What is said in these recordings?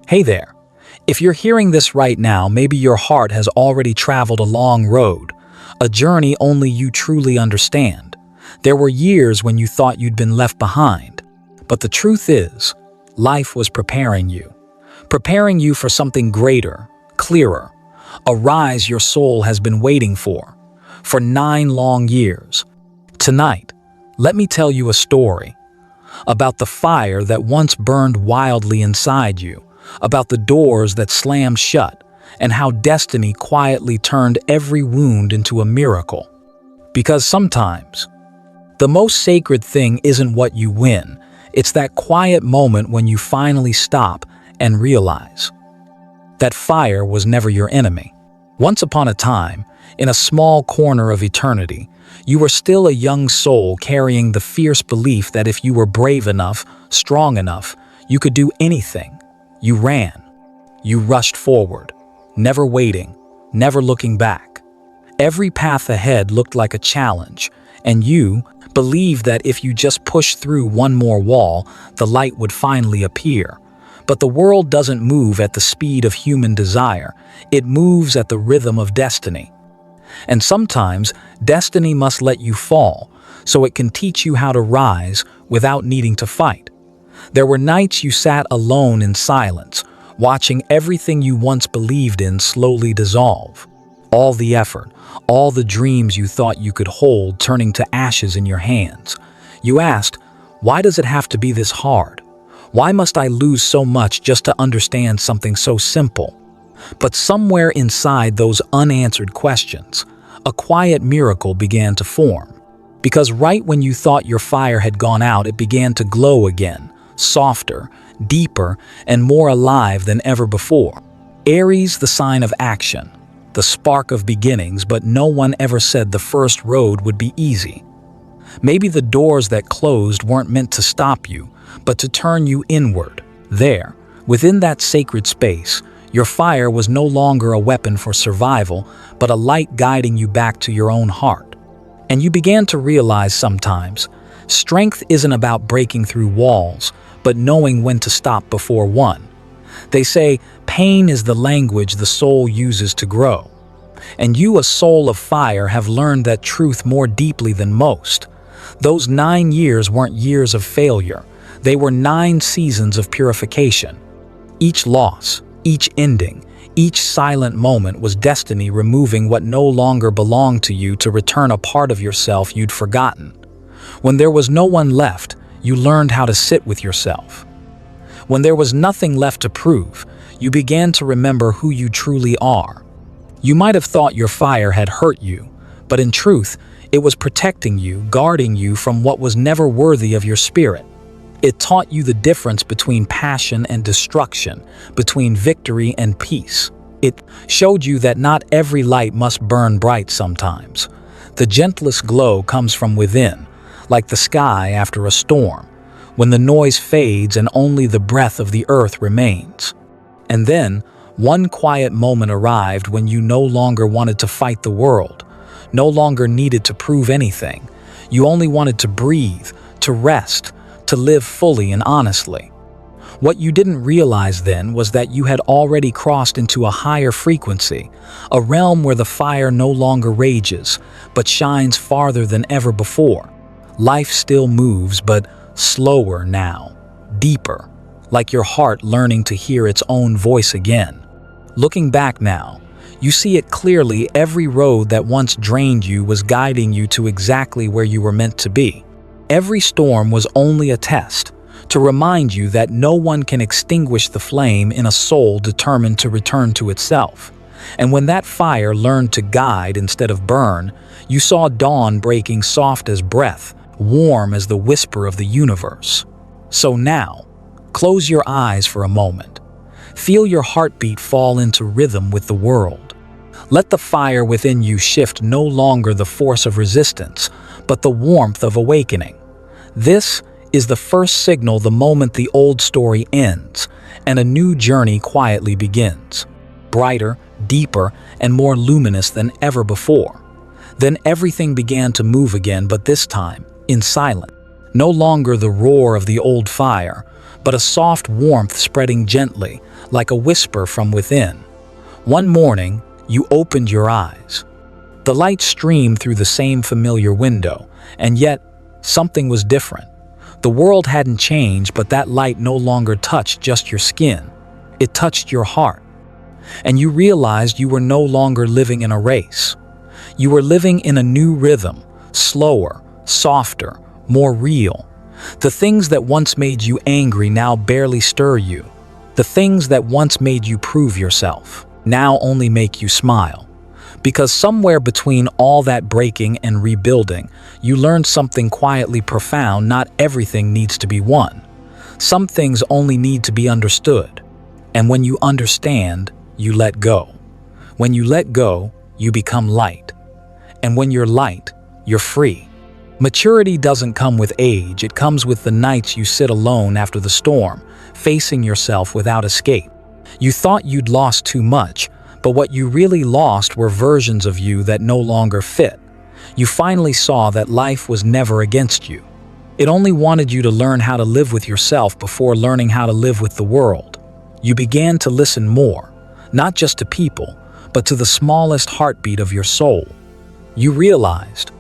Hey there. If you're hearing this right now, maybe your heart has already traveled a long road, a journey only you truly understand. There were years when you thought you'd been left behind. But the truth is, life was preparing you for something greater, clearer, a rise your soul has been waiting for 9 long years. Tonight, let me tell you a story about the fire that once burned wildly inside you, about the doors that slammed shut, and how destiny quietly turned every wound into a miracle. Because sometimes, the most sacred thing isn't what you win, it's that quiet moment when you finally stop and realize that fire was never your enemy. Once upon a time, in a small corner of eternity, you were still a young soul carrying the fierce belief that if you were brave enough, strong enough, you could do anything. You ran. You rushed forward, never waiting, never looking back. Every path ahead looked like a challenge, and you believed that if you just pushed through one more wall, the light would finally appear. But the world doesn't move at the speed of human desire. It moves at the rhythm of destiny. And sometimes, destiny must let you fall, so it can teach you how to rise without needing to fight. There were nights you sat alone in silence, watching everything you once believed in slowly dissolve. All the effort, all the dreams you thought you could hold turning to ashes in your hands. You asked, why does it have to be this hard? Why must I lose so much just to understand something so simple? But somewhere inside those unanswered questions, a quiet miracle began to form. Because right when you thought your fire had gone out, it began to glow again, softer, deeper, and more alive than ever before. Aries, the sign of action, the spark of beginnings, but no one ever said the first road would be easy. Maybe the doors that closed weren't meant to stop you, but to turn you inward. There, within that sacred space, your fire was no longer a weapon for survival, but a light guiding you back to your own heart. And you began to realize sometimes, strength isn't about breaking through walls, but knowing when to stop before one. They say pain is the language the soul uses to grow. And you, a soul of fire, have learned that truth more deeply than most. Those 9 years weren't years of failure. They were 9 seasons of purification. Each loss, each ending, each silent moment was destiny removing what no longer belonged to you to return a part of yourself you'd forgotten. When there was no one left, you learned how to sit with yourself. When there was nothing left to prove, you began to remember who you truly are. You might have thought your fire had hurt you, but in truth, it was protecting you, guarding you from what was never worthy of your spirit. It taught you the difference between passion and destruction, between victory and peace. It showed you that not every light must burn bright sometimes. The gentlest glow comes from within, like the sky after a storm, when the noise fades and only the breath of the earth remains. And then, one quiet moment arrived when you no longer wanted to fight the world, no longer needed to prove anything. You only wanted to breathe, to rest, to live fully and honestly. What you didn't realize then was that you had already crossed into a higher frequency, a realm where the fire no longer rages, but shines farther than ever before. Life still moves, but slower now, deeper, like your heart learning to hear its own voice again. Looking back now, you see it clearly. Every road that once drained you was guiding you to exactly where you were meant to be. Every storm was only a test, to remind you that no one can extinguish the flame in a soul determined to return to itself. And when that fire learned to guide instead of burn, you saw dawn breaking soft as breath, warm as the whisper of the universe. So now, close your eyes for a moment. Feel your heartbeat fall into rhythm with the world. Let the fire within you shift, no longer the force of resistance, but the warmth of awakening. This is the first signal the moment the old story ends and a new journey quietly begins. Brighter, deeper, and more luminous than ever before. Then everything began to move again, but this time, in silence. No longer the roar of the old fire, but a soft warmth spreading gently, like a whisper from within. One morning, you opened your eyes. The light streamed through the same familiar window, and yet, something was different. The world hadn't changed, but that light no longer touched just your skin. It touched your heart. And you realized you were no longer living in a race. You were living in a new rhythm, slower, softer, more real. The things that once made you angry now barely stir you. The things that once made you prove yourself now only make you smile. Because somewhere between all that breaking and rebuilding, you learned something quietly profound. Not everything needs to be won. Some things only need to be understood. And when you understand, you let go. When you let go, you become light. And when you're light, you're free. Maturity doesn't come with age, it comes with the nights you sit alone after the storm, facing yourself without escape. You thought you'd lost too much, but what you really lost were versions of you that no longer fit. You finally saw that life was never against you. It only wanted you to learn how to live with yourself before learning how to live with the world. You began to listen more, not just to people, but to the smallest heartbeat of your soul. You realized,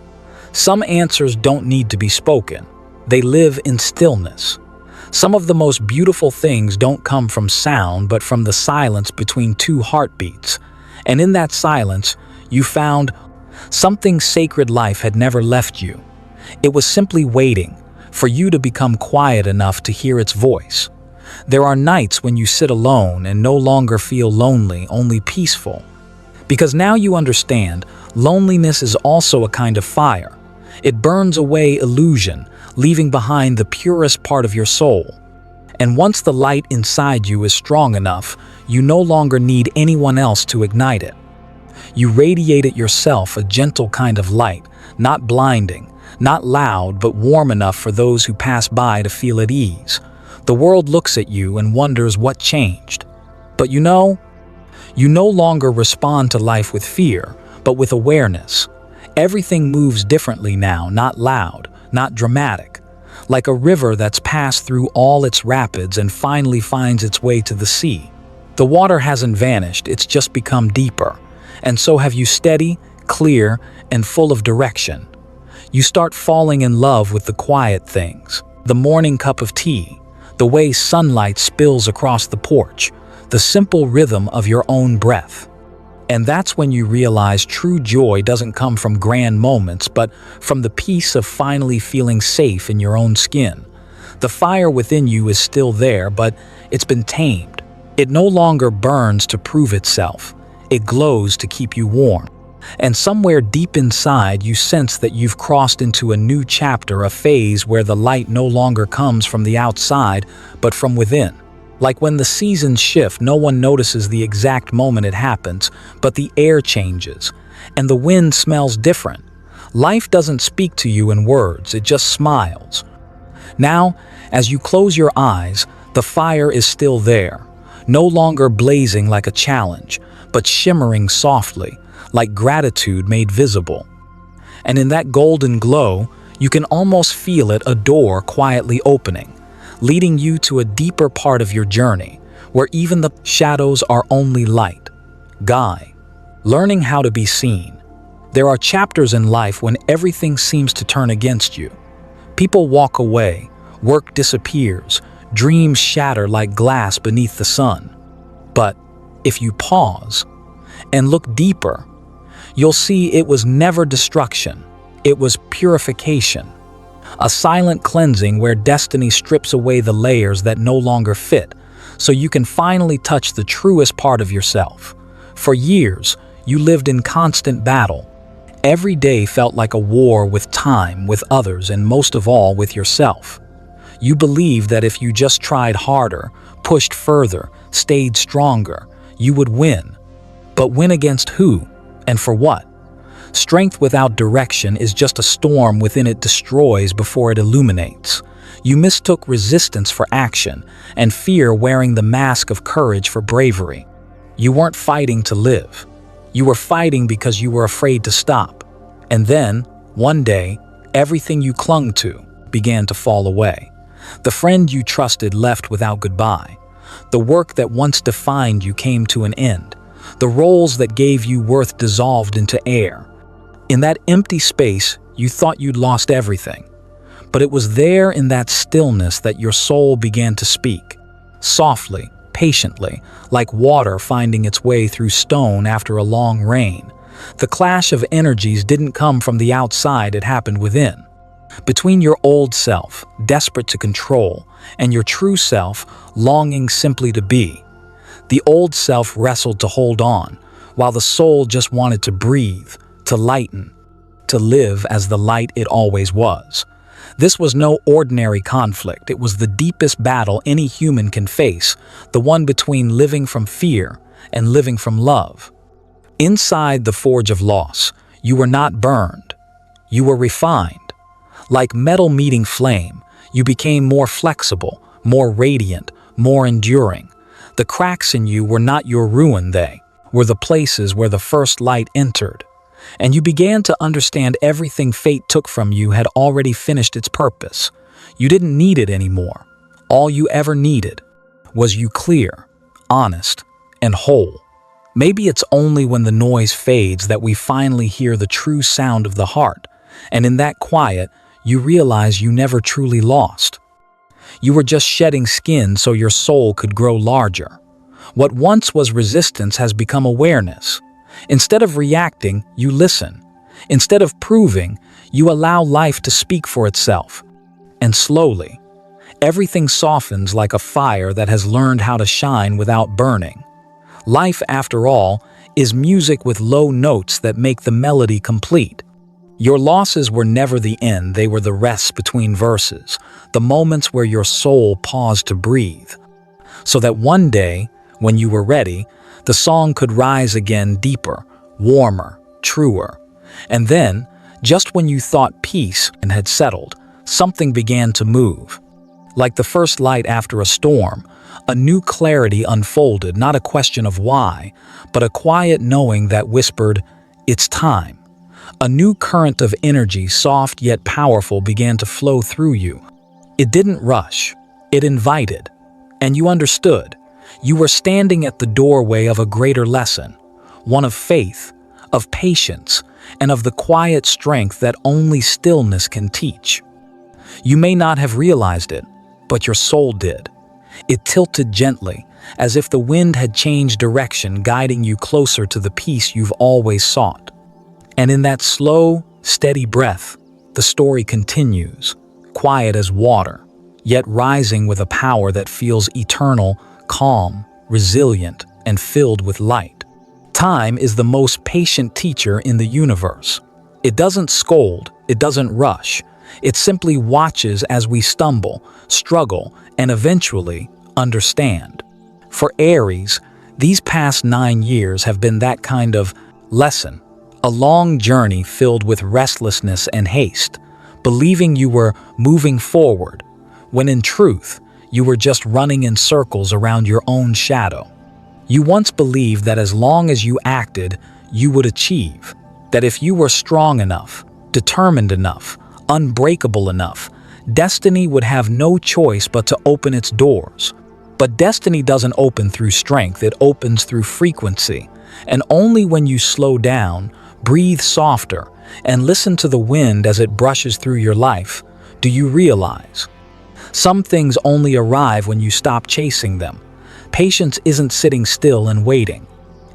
some answers don't need to be spoken. They live in stillness. Some of the most beautiful things don't come from sound, but from the silence between two heartbeats. And in that silence, you found something sacred. Life had never left you. It was simply waiting for you to become quiet enough to hear its voice. There are nights when you sit alone and no longer feel lonely, only peaceful. Because now you understand, loneliness is also a kind of fire. It burns away illusion, leaving behind the purest part of your soul. And once the light inside you is strong enough, you no longer need anyone else to ignite it. You radiate it yourself, a gentle kind of light, not blinding, not loud, but warm enough for those who pass by to feel at ease. The world looks at you and wonders what changed. But you no longer respond to life with fear, but with awareness. Everything moves differently now, not loud, not dramatic. Like a river that's passed through all its rapids and finally finds its way to the sea. The water hasn't vanished, it's just become deeper. And so have you, steady, clear, and full of direction. You start falling in love with the quiet things. The morning cup of tea, the way sunlight spills across the porch, the simple rhythm of your own breath. And that's when you realize true joy doesn't come from grand moments, but from the peace of finally feeling safe in your own skin. The fire within you is still there, but it's been tamed. It no longer burns to prove itself. It glows to keep you warm. And somewhere deep inside, you sense that you've crossed into a new chapter, a phase where the light no longer comes from the outside, but from within. Like when the seasons shift, no one notices the exact moment it happens, but the air changes, and the wind smells different. Life doesn't speak to you in words, it just smiles. Now, as you close your eyes, the fire is still there, no longer blazing like a challenge, but shimmering softly, like gratitude made visible. And in that golden glow, you can almost feel it, a door quietly opening, leading you to a deeper part of your journey, where even the shadows are only light. Guy, learning how to be seen. There are chapters in life when everything seems to turn against you. People walk away, work disappears, dreams shatter like glass beneath the sun. But if you pause and look deeper, you'll see it was never destruction, it was purification. A silent cleansing where destiny strips away the layers that no longer fit, so you can finally touch the truest part of yourself. For years, you lived in constant battle. Every day felt like a war with time, with others, and most of all with yourself. You believed that if you just tried harder, pushed further, stayed stronger, you would win. But win against who? And for what? Strength without direction is just a storm within. It destroys before it illuminates. You mistook resistance for action, and fear wearing the mask of courage for bravery. You weren't fighting to live. You were fighting because you were afraid to stop. And then, one day, everything you clung to, began to fall away. The friend you trusted left without goodbye. The work that once defined you came to an end. The roles that gave you worth dissolved into air. In that empty space, you thought you'd lost everything. But it was there in that stillness that your soul began to speak. Softly, patiently, like water finding its way through stone after a long rain. The clash of energies didn't come from the outside, it happened within. Between your old self, desperate to control, and your true self, longing simply to be. The old self wrestled to hold on, while the soul just wanted to breathe, to lighten, to live as the light it always was. This was no ordinary conflict. It was the deepest battle any human can face, the one between living from fear and living from love. Inside the forge of loss, you were not burned. You were refined. Like metal meeting flame, you became more flexible, more radiant, more enduring. The cracks in you were not your ruin, they were the places where the first light entered. And you began to understand everything fate took from you had already finished its purpose. You didn't need it anymore. All you ever needed was you clear, honest, and whole. Maybe it's only when the noise fades that we finally hear the true sound of the heart, and in that quiet, you realize you never truly lost. You were just shedding skin so your soul could grow larger. What once was resistance has become awareness. Instead of reacting, you listen. Instead of proving, you allow life to speak for itself. And slowly, everything softens like a fire that has learned how to shine without burning. Life, after all, is music with low notes that make the melody complete. Your losses were never the end, they were the rests between verses, the moments where your soul paused to breathe. So that one day, when you were ready, the song could rise again deeper, warmer, truer. And then, just when you thought peace and had settled, something began to move. Like the first light after a storm, a new clarity unfolded, not a question of why, but a quiet knowing that whispered, "It's time." A new current of energy, soft yet powerful, began to flow through you. It didn't rush, it invited. And you understood. You were standing at the doorway of a greater lesson, one of faith, of patience, and of the quiet strength that only stillness can teach. You may not have realized it, but your soul did. It tilted gently, as if the wind had changed direction, guiding you closer to the peace you've always sought. And in that slow, steady breath, the story continues, quiet as water, yet rising with a power that feels eternal, calm, resilient, and filled with light. Time is the most patient teacher in the universe. It doesn't scold, it doesn't rush. It simply watches as we stumble, struggle, and eventually understand. For Aries, these past 9 years have been that kind of lesson. A long journey filled with restlessness and haste, believing you were moving forward, when in truth, you were just running in circles around your own shadow. You once believed that as long as you acted, you would achieve. That if you were strong enough, determined enough, unbreakable enough, destiny would have no choice but to open its doors. But destiny doesn't open through strength, it opens through frequency. And only when you slow down, breathe softer, and listen to the wind as it brushes through your life, do you realize. Some things only arrive when you stop chasing them. Patience isn't sitting still and waiting.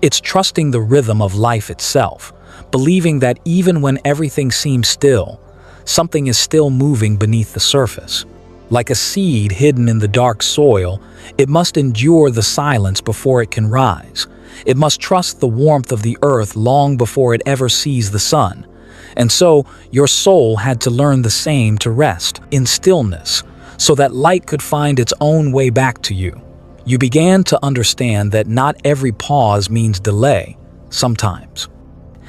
It's trusting the rhythm of life itself, believing that even when everything seems still, something is still moving beneath the surface. Like a seed hidden in the dark soil, it must endure the silence before it can rise. It must trust the warmth of the earth long before it ever sees the sun. And so, your soul had to learn the same, to rest in stillness, so that light could find its own way back to you. You began to understand that not every pause means delay, sometimes.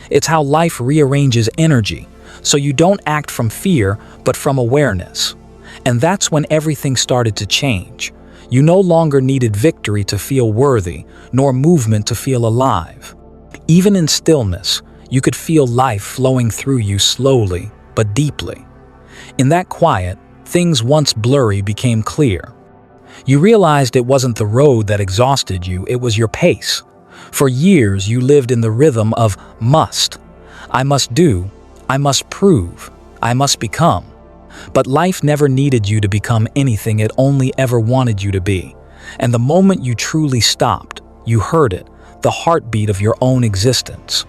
It's how life rearranges energy, so you don't act from fear, but from awareness. And that's when everything started to change. You no longer needed victory to feel worthy, nor movement to feel alive. Even in stillness, you could feel life flowing through you slowly, but deeply. In that quiet, Things once blurry became clear. You realized it wasn't the road that exhausted you, it was your pace. For years, you lived in the rhythm of must. I must do, I must prove, I must become. But life never needed you to become anything it only ever wanted you to be. And the moment you truly stopped, you heard it, the heartbeat of your own existence.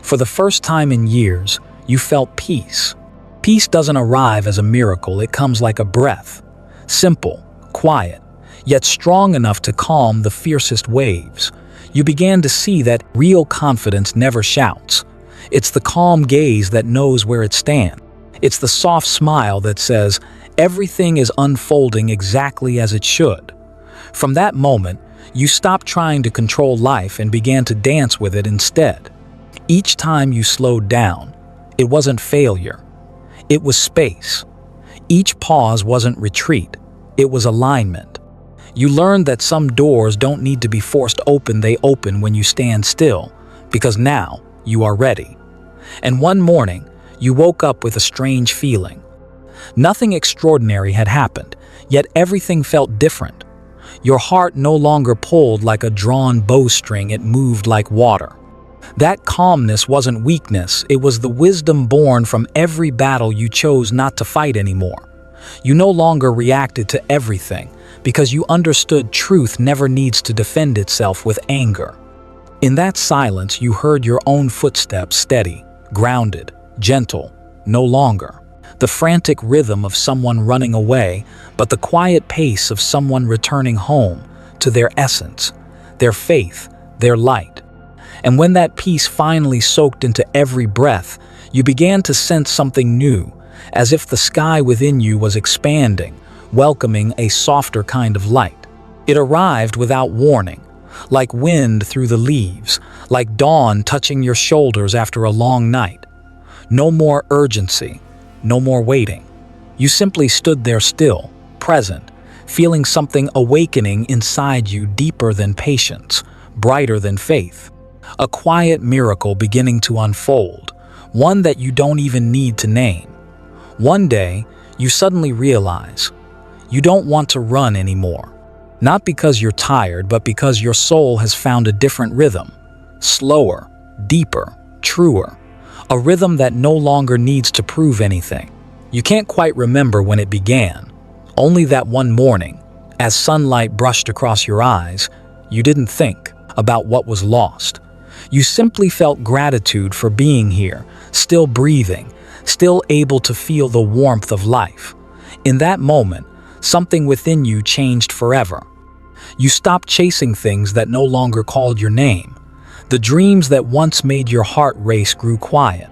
For the first time in years, you felt peace. Peace doesn't arrive as a miracle, it comes like a breath. Simple, quiet, yet strong enough to calm the fiercest waves. You began to see that real confidence never shouts. It's the calm gaze that knows where it stands. It's the soft smile that says, everything is unfolding exactly as it should. From that moment, you stopped trying to control life and began to dance with it instead. Each time you slowed down, it wasn't failure. It was space. Each pause wasn't retreat. It was alignment. You learned that some doors don't need to be forced open, they open when you stand still, because now you are ready. And one morning, you woke up with a strange feeling. Nothing extraordinary had happened, yet everything felt different. Your heart no longer pulled like a drawn bowstring, it moved like water. That calmness wasn't weakness, it was the wisdom born from every battle you chose not to fight anymore. You no longer reacted to everything, because you understood truth never needs to defend itself with anger. In that silence, you heard your own footsteps, steady, grounded, gentle, no longer the frantic rhythm of someone running away, but the quiet pace of someone returning home to their essence, their faith, their light. And when that peace finally soaked into every breath, you began to sense something new, as if the sky within you was expanding, welcoming a softer kind of light. It arrived without warning, like wind through the leaves, like dawn touching your shoulders after a long night. No more urgency, no more waiting. You simply stood there still, present, feeling something awakening inside you deeper than patience, brighter than faith. A quiet miracle beginning to unfold, one that you don't even need to name. One day, you suddenly realize you don't want to run anymore. Not because you're tired, but because your soul has found a different rhythm. Slower, deeper, truer. A rhythm that no longer needs to prove anything. You can't quite remember when it began. Only that one morning, as sunlight brushed across your eyes, you didn't think about what was lost. You simply felt gratitude for being here, still breathing, still able to feel the warmth of life. In that moment, something within you changed forever. You stopped chasing things that no longer called your name. The dreams that once made your heart race grew quiet.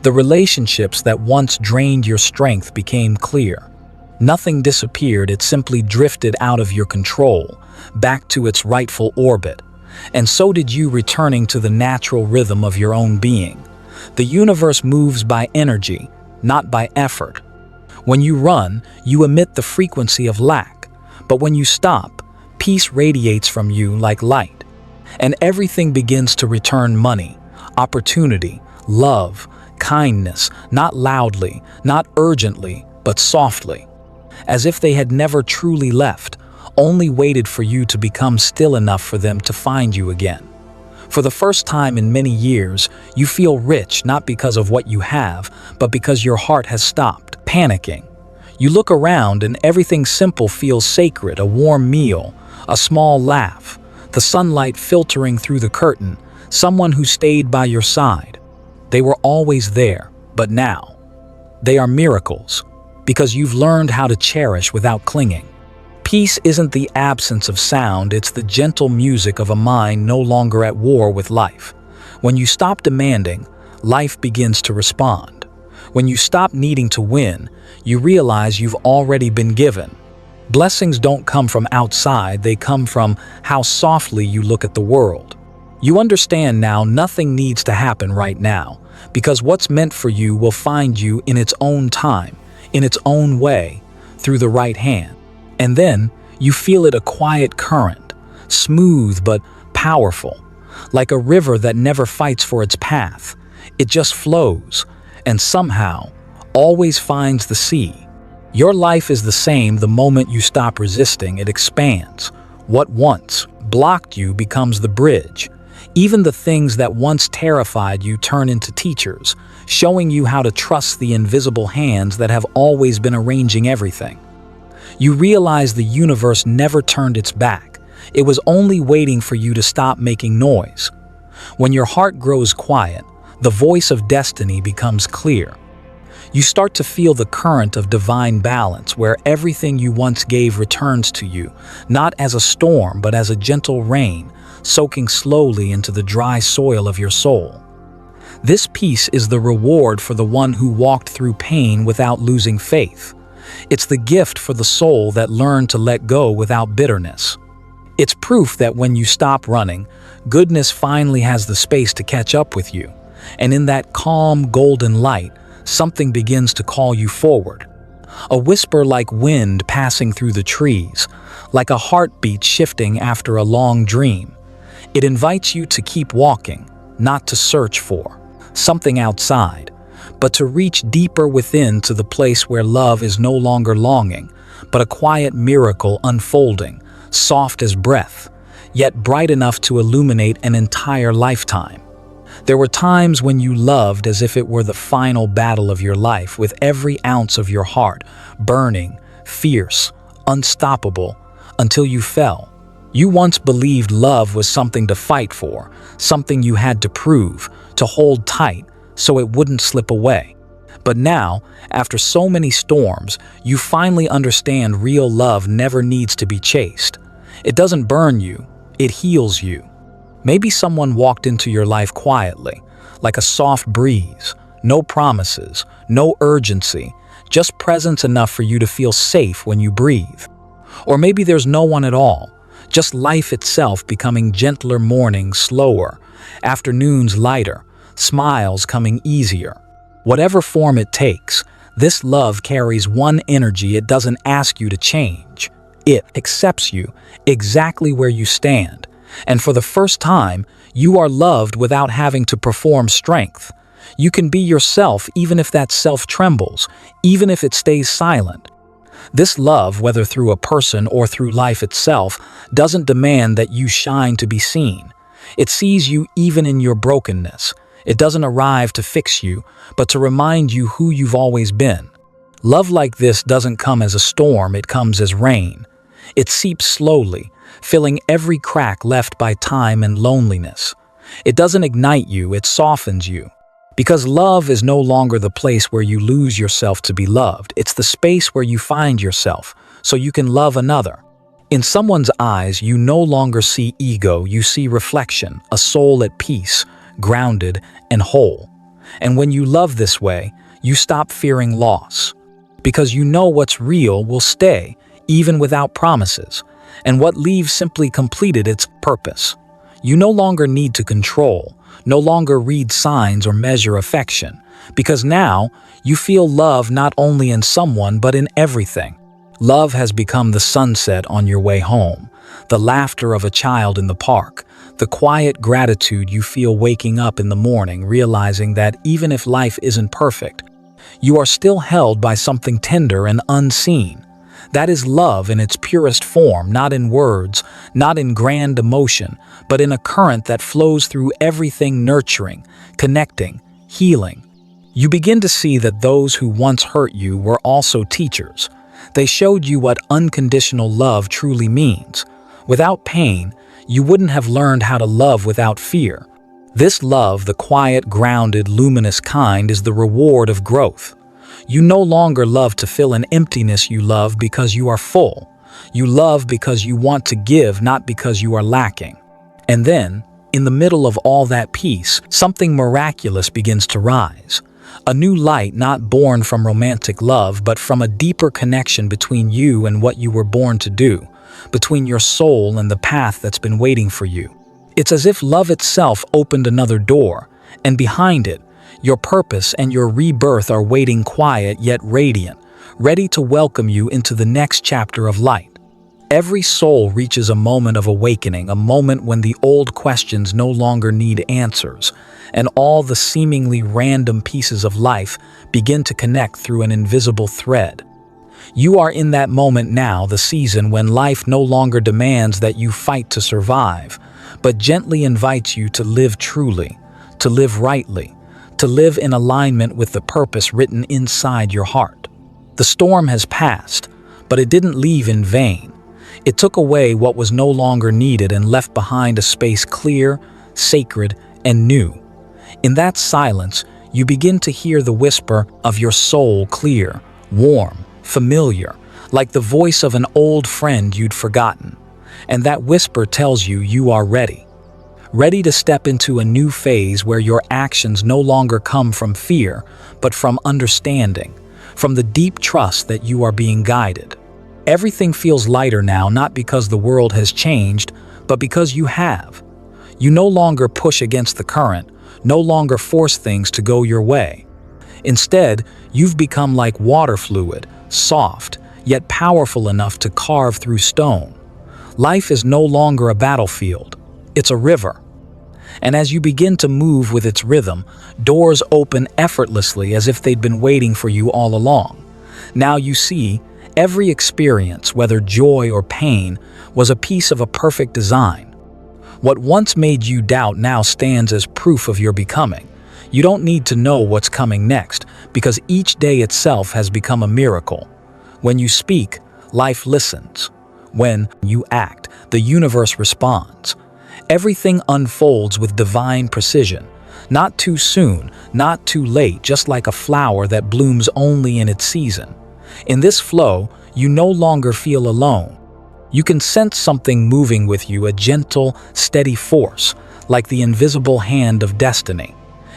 The relationships that once drained your strength became clear. Nothing disappeared, it simply drifted out of your control, back to its rightful orbit. And so did you, returning to the natural rhythm of your own being. The universe moves by energy, not by effort. When you run, you emit the frequency of lack. But when you stop, peace radiates from you like light. And everything begins to return: money, opportunity, love, kindness, not loudly, not urgently, but softly. As if they had never truly left, only waited for you to become still enough for them to find you again. For the first time in many years, you feel rich not because of what you have, but because your heart has stopped panicking. You look around and everything simple feels sacred: a warm meal, a small laugh, the sunlight filtering through the curtain, someone who stayed by your side. They were always there, but now they are miracles, because you've learned how to cherish without clinging. Peace isn't the absence of sound, it's the gentle music of a mind no longer at war with life. When you stop demanding, life begins to respond. When you stop needing to win, you realize you've already been given. Blessings don't come from outside, they come from how softly you look at the world. You understand now nothing needs to happen right now, because what's meant for you will find you in its own time, in its own way, through the right hand. And then you feel it, a quiet current, smooth but powerful, like a river that never fights for its path. It just flows, and somehow always finds the sea. Your life is the same the moment you stop resisting, it expands. What once blocked you becomes the bridge. Even the things that once terrified you turn into teachers, showing you how to trust the invisible hands that have always been arranging everything. You realize the universe never turned its back. It was only waiting for you to stop making noise. When your heart grows quiet, the voice of destiny becomes clear. You start to feel the current of divine balance where everything you once gave returns to you, not as a storm but as a gentle rain, soaking slowly into the dry soil of your soul. This peace is the reward for the one who walked through pain without losing faith. It's the gift for the soul that learned to let go without bitterness. It's proof that when you stop running, goodness finally has the space to catch up with you. And in that calm, golden light, something begins to call you forward. A whisper like wind passing through the trees, like a heartbeat shifting after a long dream. It invites you to keep walking, not to search for something outside, but to reach deeper within to the place where love is no longer longing, but a quiet miracle unfolding, soft as breath, yet bright enough to illuminate an entire lifetime. There were times when you loved as if it were the final battle of your life, with every ounce of your heart burning, fierce, unstoppable, until you fell. You once believed love was something to fight for, something you had to prove, to hold tight, so it wouldn't slip away. But now, after so many storms, you finally understand real love never needs to be chased. It doesn't burn you, it heals you. Maybe someone walked into your life quietly, like a soft breeze, no promises, no urgency, just presence enough for you to feel safe when you breathe. Or maybe there's no one at all, just life itself becoming gentler, mornings slower, afternoons lighter, smiles coming easier. Whatever form it takes, this love carries one energy. It doesn't ask you to change. It accepts you exactly where you stand. And for the first time, you are loved without having to perform strength. You can be yourself even if that self trembles, even if it stays silent. This love, whether through a person or through life itself, doesn't demand that you shine to be seen. It sees you even in your brokenness. It doesn't arrive to fix you, but to remind you who you've always been. Love like this doesn't come as a storm, it comes as rain. It seeps slowly, filling every crack left by time and loneliness. It doesn't ignite you, it softens you. Because love is no longer the place where you lose yourself to be loved. It's the space where you find yourself, so you can love another. In someone's eyes, you no longer see ego, you see reflection, a soul at peace, grounded and whole. And when you love this way, you stop fearing loss. Because you know what's real will stay, even without promises, and what leaves simply completed its purpose. You no longer need to control, no longer read signs or measure affection, because now you feel love not only in someone but in everything. Love has become the sunset on your way home, the laughter of a child in the park, the quiet gratitude you feel waking up in the morning realizing that even if life isn't perfect, you are still held by something tender and unseen. That is love in its purest form, not in words, not in grand emotion, but in a current that flows through everything, nurturing, connecting, healing. You begin to see that those who once hurt you were also teachers. They showed you what unconditional love truly means. Without pain, you wouldn't have learned how to love without fear. This love, the quiet, grounded, luminous kind, is the reward of growth. You no longer love to fill an emptiness, you love because you are full. You love because you want to give, not because you are lacking. And then, in the middle of all that peace, something miraculous begins to rise. A new light not born from romantic love, but from a deeper connection between you and what you were born to do, between your soul and the path that's been waiting for you. It's as if love itself opened another door, and behind it, your purpose and your rebirth are waiting, quiet yet radiant, ready to welcome you into the next chapter of light. Every soul reaches a moment of awakening, a moment when the old questions no longer need answers, and all the seemingly random pieces of life begin to connect through an invisible thread. You are in that moment now, the season when life no longer demands that you fight to survive, but gently invites you to live truly, to live rightly, to live in alignment with the purpose written inside your heart. The storm has passed, but it didn't leave in vain. It took away what was no longer needed and left behind a space clear, sacred, and new. In that silence, you begin to hear the whisper of your soul, clear, warm, familiar, like the voice of an old friend you'd forgotten. And that whisper tells you you are ready. Ready to step into a new phase where your actions no longer come from fear, but from understanding, from the deep trust that you are being guided. Everything feels lighter now, not because the world has changed, but because you have. You no longer push against the current, no longer force things to go your way. Instead, you've become like water fluid, soft, yet powerful enough to carve through stone. Life is no longer a battlefield, it's a river. And as you begin to move with its rhythm, doors open effortlessly as if they'd been waiting for you all along. Now you see, every experience, whether joy or pain, was a piece of a perfect design. What once made you doubt now stands as proof of your becoming. You don't need to know what's coming next, because each day itself has become a miracle. When you speak, life listens. When you act, the universe responds. Everything unfolds with divine precision. Not too soon, not too late, just like a flower that blooms only in its season. In this flow, you no longer feel alone. You can sense something moving with you, a gentle, steady force, like the invisible hand of destiny.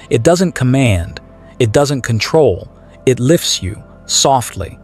It doesn't command, it doesn't control, it lifts you, softly,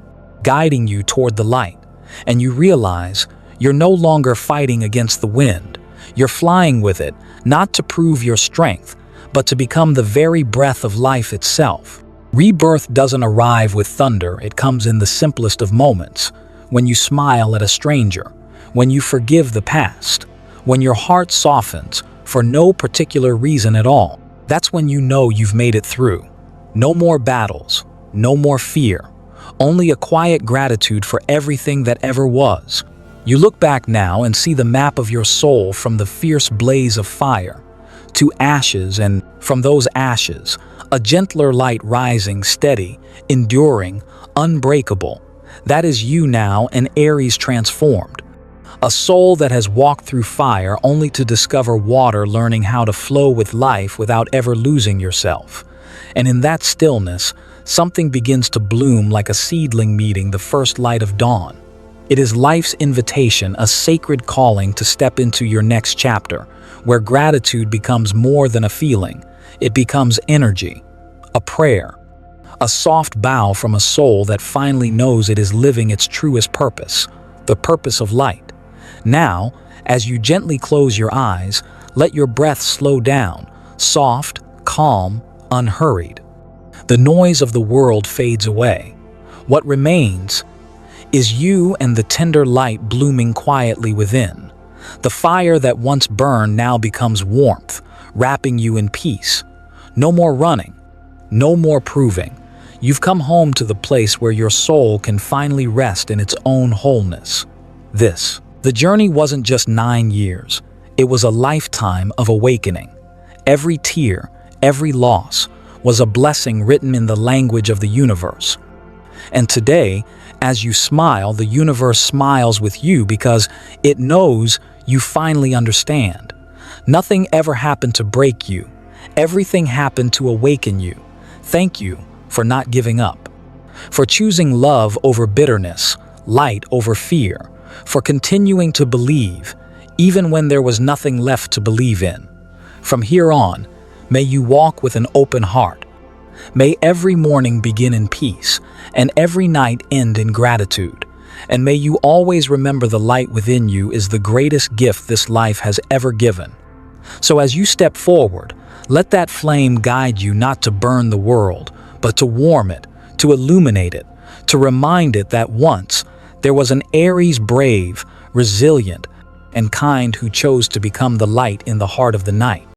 guiding you toward the light. And you realize you're no longer fighting against the wind. You're flying with it, not to prove your strength, but to become the very breath of life itself. Rebirth doesn't arrive with thunder, it comes in the simplest of moments. When you smile at a stranger, when you forgive the past, when your heart softens for no particular reason at all. That's when you know you've made it through. No more battles, no more fear, only a quiet gratitude for everything that ever was. You look back now and see the map of your soul, from the fierce blaze of fire to ashes, and from those ashes, a gentler light rising, steady, enduring, unbreakable. That is you now, an Aries transformed. A soul that has walked through fire only to discover water, learning how to flow with life without ever losing yourself. And in that stillness, something begins to bloom like a seedling meeting the first light of dawn. It is life's invitation, a sacred calling to step into your next chapter, where gratitude becomes more than a feeling. It becomes energy, a prayer, a soft bow from a soul that finally knows it is living its truest purpose, the purpose of light. Now, as you gently close your eyes, let your breath slow down, soft, calm, unhurried. The noise of the world fades away. What remains is you and the tender light blooming quietly within. The fire that once burned now becomes warmth, wrapping you in peace. No more running, no more proving. You've come home to the place where your soul can finally rest in its own wholeness. The journey wasn't just 9 years. It was a lifetime of awakening. Every tear, every loss, was a blessing written in the language of the universe. And today, as you smile, the universe smiles with you because it knows you finally understand. Nothing ever happened to break you. Everything happened to awaken you. Thank you for not giving up, for choosing love over bitterness, light over fear, for continuing to believe, even when there was nothing left to believe in. From here on, may you walk with an open heart. May every morning begin in peace, and every night end in gratitude. And may you always remember the light within you is the greatest gift this life has ever given. So as you step forward, let that flame guide you, not to burn the world, but to warm it, to illuminate it, to remind it that once there was an Aries, brave, resilient, and kind, who chose to become the light in the heart of the night.